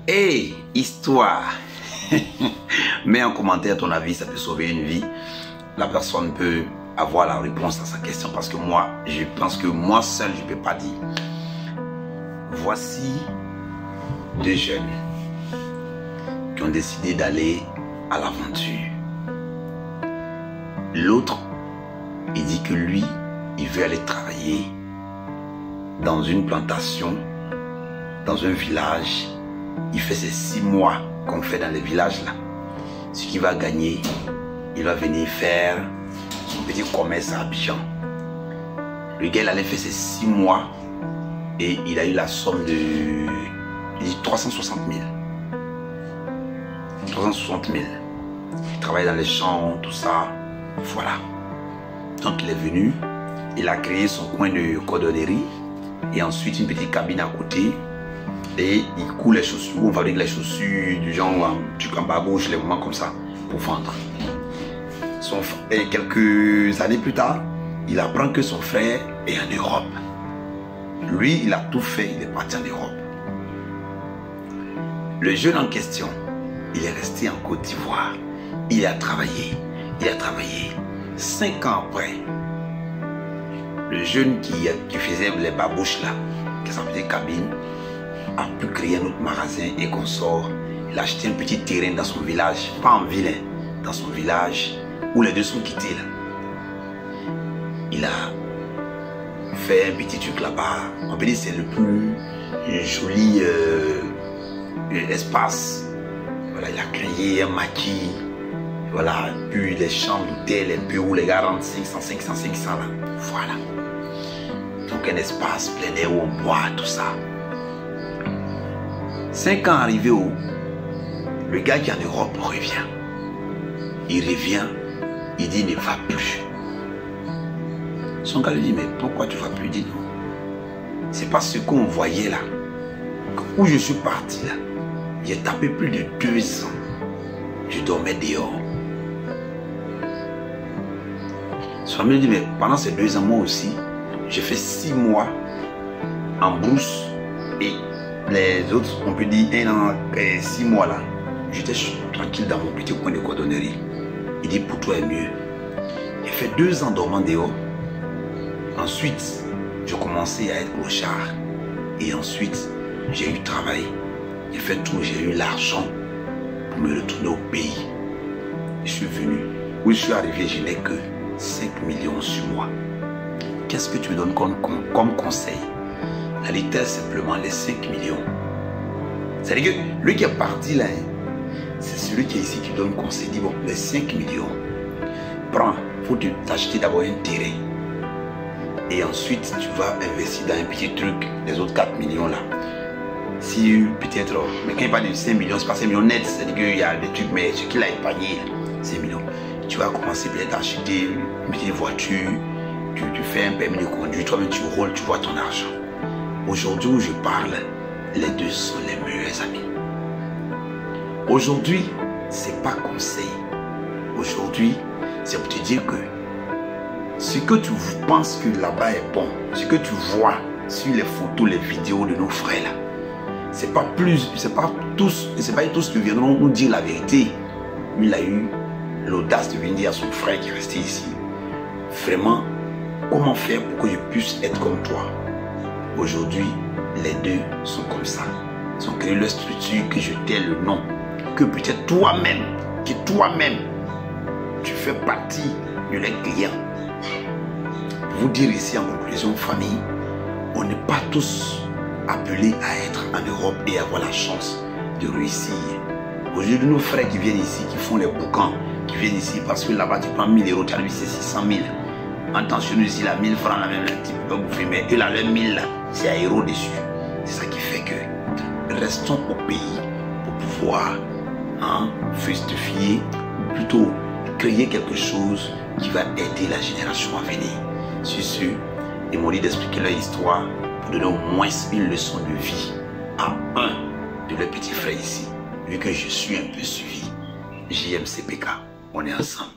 Hey, histoire. Mets en commentaire ton avis, ça peut sauver une vie. La personne peut avoir la réponse à sa question parce que moi, je pense que moi seul, je ne peux pas dire. Voici deux jeunes qui ont décidé d'aller à l'aventure. L'autre, il dit que lui, il veut aller travailler dans une plantation, dans un village. Il fait ces 6 mois qu'on fait dans les villages là. Ce qu'il va gagner, il va venir faire son petit commerce à Abidjan. Le gars, il allait faire ces 6 mois et il a eu la somme de 360 000. 360 000. Il travaille dans les champs, tout ça. Voilà. Donc il est venu, il a créé son coin de cordonnerie et ensuite une petite cabine à côté. Et il coule les chaussures, on fabrique les chaussures du genre truc en babouche, les moments comme ça, pour vendre. Et quelques années plus tard, il apprend que son frère est en Europe. Lui, il a tout fait, il est parti en Europe. Le jeune en question, il est resté en Côte d'Ivoire. Il a travaillé. 5 ans après, le jeune qui faisait les babouches là, qui s'appelait cabine, a pu créer un autre magasin et qu'on sort. Il a acheté un petit terrain dans son village, pas en ville, dans son village où les deux sont quittés là. Il a fait un petit truc là-bas. On peut dire que c'est le plus joli espace. Voilà, il a créé un maquis. Voilà, puis les chambres d'hôtel, un peu où les gars rentrent 500 là. Voilà. Donc un espace plein air où on boit, tout ça. 5 ans arrivé où le gars qui est en Europe revient. Il revient, il dit il ne va plus. Son gars lui dit mais pourquoi tu ne vas plus? Il dit non. C'est pas ce qu'on voyait là. Où je suis parti là, j'ai tapé plus de 2 ans. Je dormais dehors. Son ami lui dit mais pendant ces 2 ans moi aussi, j'ai fait 6 mois en brousse et les autres, on peut dire 1 an et 6 mois là, j'étais tranquille dans mon petit coin de cordonnerie. Il dit pour toi est mieux. J'ai fait 2 ans dormant dehors. Ensuite, je commençais à être clochard. Et ensuite, j'ai eu travail. J'ai fait tout, j'ai eu l'argent pour me retourner au pays. Je suis venu. Où je suis arrivé, je n'ai que 5 millions sur moi. Qu'est-ce que tu me donnes comme conseil? La litère simplement les 5 millions. C'est-à-dire que lui qui est parti là, c'est celui qui est ici qui donne conseil. Il dit bon, les 5 millions, prends, il faut t'acheter d'abord un terrain. Et ensuite, tu vas investir dans un petit truc, les autres 4 millions là. Si peut-être, mais quand il parle de 5 millions, c'est pas 5 millions net, c'est-à-dire qu'il y a des trucs, mais ce qu'il a épargné, 5 millions. Tu vas commencer peut-être à acheter une petite voiture, tu fais un permis de conduire, toi-même tu roules, tu vois ton argent. Aujourd'hui où je parle, les deux sont les meilleurs amis. Aujourd'hui, c'est pas conseil. Aujourd'hui, c'est pour te dire que ce que tu penses que là-bas est bon, ce que tu vois sur les photos, les vidéos de nos frères là, c'est pas tous qui viendront nous dire la vérité. Mais il a eu l'audace de venir dire à son frère qui est resté ici, vraiment, comment faire pour que je puisse être comme toi? Aujourd'hui, les deux sont comme ça. Ils ont créé leur structure que je t'ai le nom. Que peut-être toi-même, tu fais partie de leurs clients. Pour vous dire ici en conclusion, famille, on n'est pas tous appelés à être en Europe et avoir la chance de réussir. Aujourd'hui, nos frères qui viennent ici, qui font les boucans, qui viennent ici parce que là-bas tu prends 1000 euros, tu as lui c'est 600 000. Attention, ici, la 1000 francs, la même, tu peux bouffer, mais eux, là, le 1000, là, c'est à euros dessus. C'est ça qui fait que restons au pays pour pouvoir fructifier, ou plutôt créer quelque chose qui va aider la génération à venir. Sur ce, ils m'ont dit d'expliquer leur histoire pour donner au moins une leçon de vie à un de leurs petits frères ici. Vu que je suis un peu suivi, JMCPK, on est ensemble.